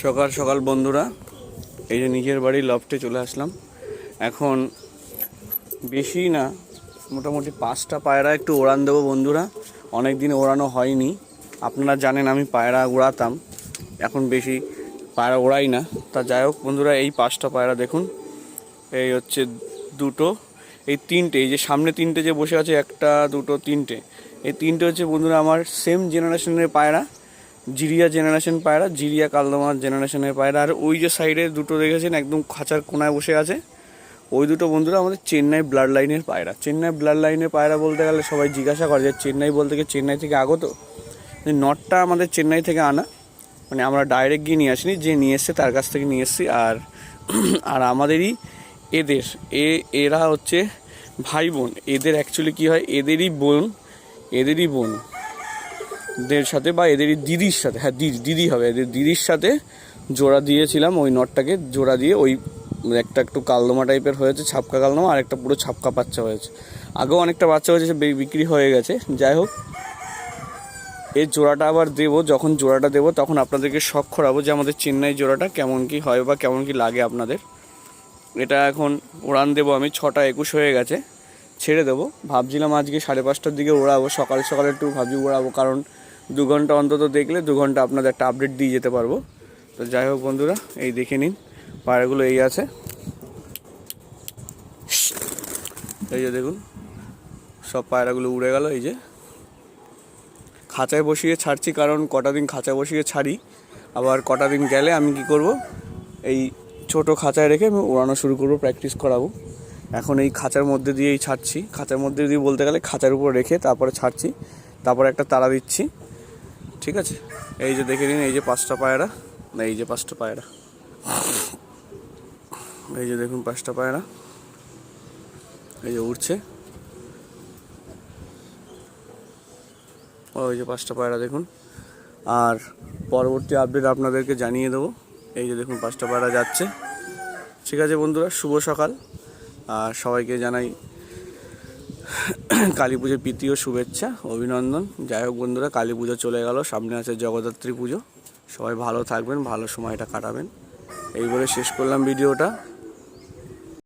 সকাল সকাল বন্ধুরা, এই যে নিজের বাড়ির লফটে চলে আসলাম। এখন বেশি না, মোটামুটি 5টা পায়রা একটু ওড়ান দেবো বন্ধুরা। অনেক দিন ওড়ানো হয়নি, আপনারা জানেন আমি পায়রা উড়াতাম, এখন বেশি পায়রা ওড়াই না। তা যাই হোক বন্ধুরা, এই 5টা পায়রা দেখুন, এই হচ্ছে দুটো, এই তিনটে, এই যে সামনে তিনটে যে বসে আছে, একটা দুটো তিনটে, এই তিনটে হচ্ছে বন্ধুরা আমার সেম জেনারেশনের পায়রা, জিরিয়া জেনারেশন পায়রা, জিরিয়া কালদমার জেনারেশনের পায়রা। আর ওই যে সাইডে দুটো দেখেছেন একদম খাঁচার কোনায় বসে আছে, ওই দুটো বন্ধুরা আমাদের চেন্নাই ব্লাড লাইনের পায়রা। চেন্নাই ব্লাড লাইনের পায়রা বলতে গেলে সবাই জিজ্ঞাসা করে যে চেন্নাই বলতে গিয়ে চেন্নাই থেকে আগত। নটটা আমাদের চেন্নাই থেকে আনা, মানে আমরা ডাইরেক্ট গিয়ে নিয়ে আসিনি, যে নিয়ে এসছে তার কাছ থেকে নিয়ে এসছি। আর আমাদেরই এদের এরা হচ্ছে ভাই বোন। এদের অ্যাকচুয়ালি কী হয়, এদেরই বোন দের সাথে বা এদেরই দিদির সাথে, হ্যাঁ দিদি হবে, এদের দিদির সাথে জোড়া দিয়েছিলাম। ওই নটটাকে জোড়া দিয়ে ওই একটা একটু কালদমা টাইপের হয়েছে, ছাপকা কালদমা, আর একটা পুরো ছাপকা বাচ্চা হয়েছে। আগেও অনেকটা বাচ্চা হয়েছে, বিক্রি হয়ে গেছে। যাই হোক, এই জোড়াটা আবার দেবো, যখন জোড়াটা দেবো তখন আপনাদেরকে শখ করাবো যে আমাদের চেন্নাই জোড়াটা কেমন কি হয় বা কেমন কি লাগে আপনাদের। এটা এখন উড়ান দেবো আমি, 6টা 21 হয়ে গেছে, ছেড়ে দেবো। ভাবছিলাম আজকে 5:30টার দিকে ওড়াবো, সকাল সকাল একটু ভাবছি ওড়াবো, কারণ 2 ঘন্টা অন্তত দেখলে 2 ঘন্টা আপনাদের একটা আপডেট দিয়ে যেতে পারবো। তো যাই হোক বন্ধুরা, এই দেখে নিন পায়রাগুলো এই আছে, এই যে দেখুন সব পায়রাগুলো উড়ে গেল। এই যে খাঁচায় বসিয়ে ছাড়ছি, কারণ কটা দিন খাঁচায় বসিয়ে ছাড়ি, আবার কটা দিন গেলে আমি কি করব, এই ছোট খাঁচায় রেখে আমি উড়ানো শুরু করবো, প্র্যাকটিস করাবো। এখন এই খাঁচার মধ্যে দিয়েই ছাড়ছি, খাঁচার মধ্যে দিয়ে বলতে গেলে খাঁচার উপর রেখে তারপরে ছাড়ছি, তারপরে একটা তাড়া দিচ্ছি, ঠিক আছে। এই যে দেখে নিন, এই যে 5টা পায়রা, না এই যে 5টা পায়রা, এই যে দেখুন 5টা পায়রা, এই যে উড়ছে, ওই যে 5টা পায়রা দেখুন। আর পরবর্তী আপডেট আপনাদেরকে জানিয়ে দেবো। এই যে দেখুন 5টা পায়রা যাচ্ছে, ঠিক আছে বন্ধুরা। শুভ সকাল, আর সবাইকে জানাই কালী পুজোর প্রীতি ও শুভেচ্ছা, অভিনন্দন। যাই হোক বন্ধুরা, কালী পুজো চলে গেল, সামনে আছে জগদ্ধাত্রী পুজো। সবাই ভালো থাকবেন, ভালো সময়টা কাটাবেন, এই বলে শেষ করলাম ভিডিওটা।